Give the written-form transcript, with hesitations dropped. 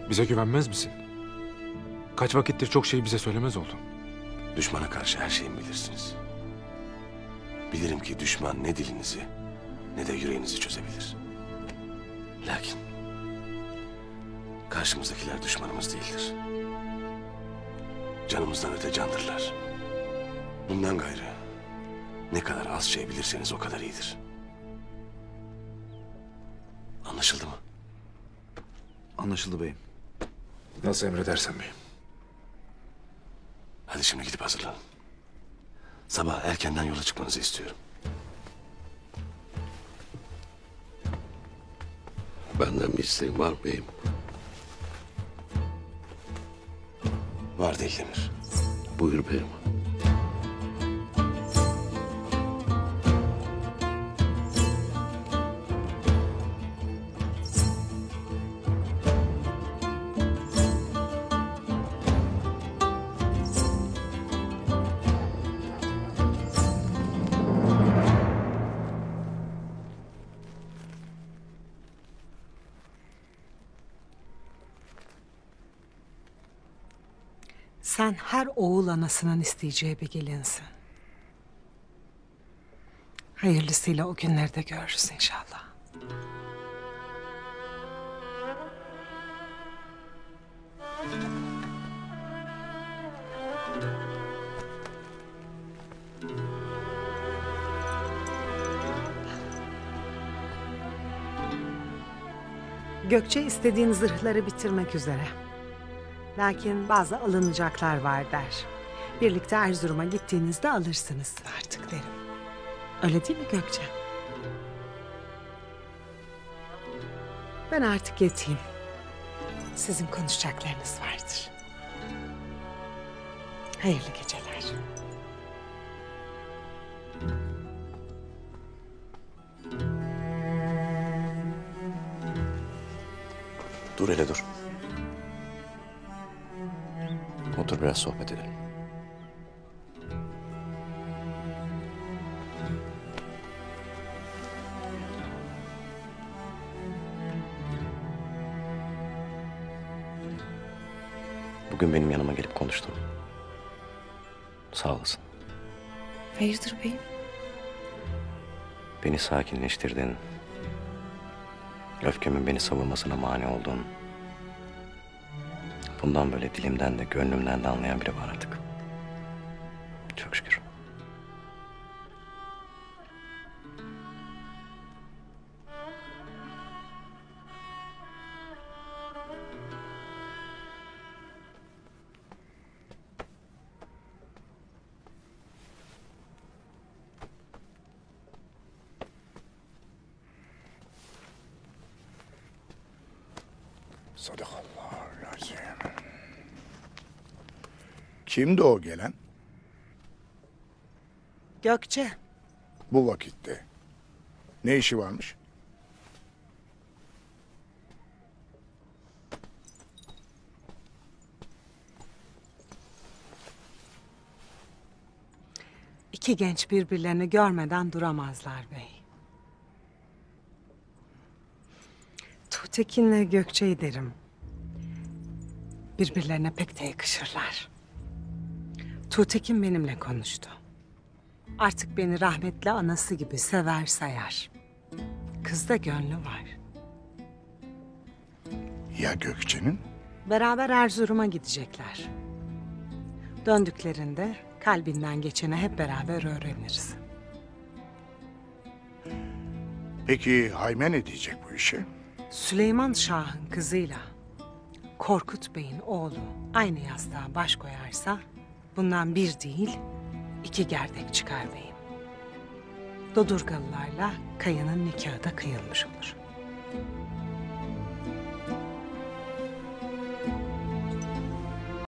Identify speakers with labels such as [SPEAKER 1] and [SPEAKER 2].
[SPEAKER 1] Bize güvenmez misin? Kaç vakittir çok şey bize söylemez oldun.
[SPEAKER 2] Düşmana karşı her şeyi bilirsiniz. Bilirim ki düşman ne dilinizi ne de yüreğinizi çözebilir. Lakin karşımızdakiler düşmanımız değildir. Canımızdan öte candırlar. Bundan gayrı ne kadar az şey bilirseniz o kadar iyidir. Anlaşıldı mı?
[SPEAKER 3] Anlaşıldı beyim.
[SPEAKER 1] Nasıl emredersen beyim.
[SPEAKER 2] Hadi şimdi gidip hazırlanın. Sabah erkenden yola çıkmanızı istiyorum.
[SPEAKER 4] Benden bir isteğin var beyim.
[SPEAKER 2] Var Deldemir.
[SPEAKER 4] Buyur beyim.
[SPEAKER 5] Sen her oğul anasının isteyeceği bir gelinsin. Hayırlısıyla o günleri de görürüz inşallah. Gökçe istediğin zırhları bitirmek üzere. Lakin bazı alınacaklar var der. Birlikte Erzurum'a gittiğinizde alırsınız artık derim. Öyle değil mi Gökçe? Ben artık yatayım. Sizin konuşacaklarınız vardır. Hayırlı geceler.
[SPEAKER 2] Dur hele dur. Otur biraz sohbet edelim. Bugün benim yanıma gelip konuştun. Sağ olasın.
[SPEAKER 6] Hayırdır beyim?
[SPEAKER 2] Beni sakinleştirdin. Öfkemin beni savunmasına mani oldun. Bundan böyle dilimden de gönlümden de anlayan biri var artık. Çok şükür.
[SPEAKER 7] Sadakallahul-azim. Kimdi o gelen?
[SPEAKER 5] Gökçe,
[SPEAKER 7] Bu vakitte. Ne işi varmış?
[SPEAKER 5] iki genç birbirlerini görmeden duramazlar bey. Tuğtekin'le Gökçe'yi derim. Birbirlerine pek de yakışırlar. Tuğtekin benimle konuştu. Artık beni rahmetli anası gibi sever sayar. Kızda gönlü var.
[SPEAKER 7] Ya Gökçe'nin?
[SPEAKER 5] Beraber Erzurum'a gidecekler. Döndüklerinde kalbinden geçeni hep beraber öğreniriz.
[SPEAKER 7] Peki Hayme ne diyecek bu işe?
[SPEAKER 5] Süleyman Şah'ın kızıyla Korkut Bey'in oğlu aynı yastığa baş koyarsa bundan bir değil iki gerdek çıkar beyim. Dodurgalılarla Kaya'nın nikahı da kıyılmış olur.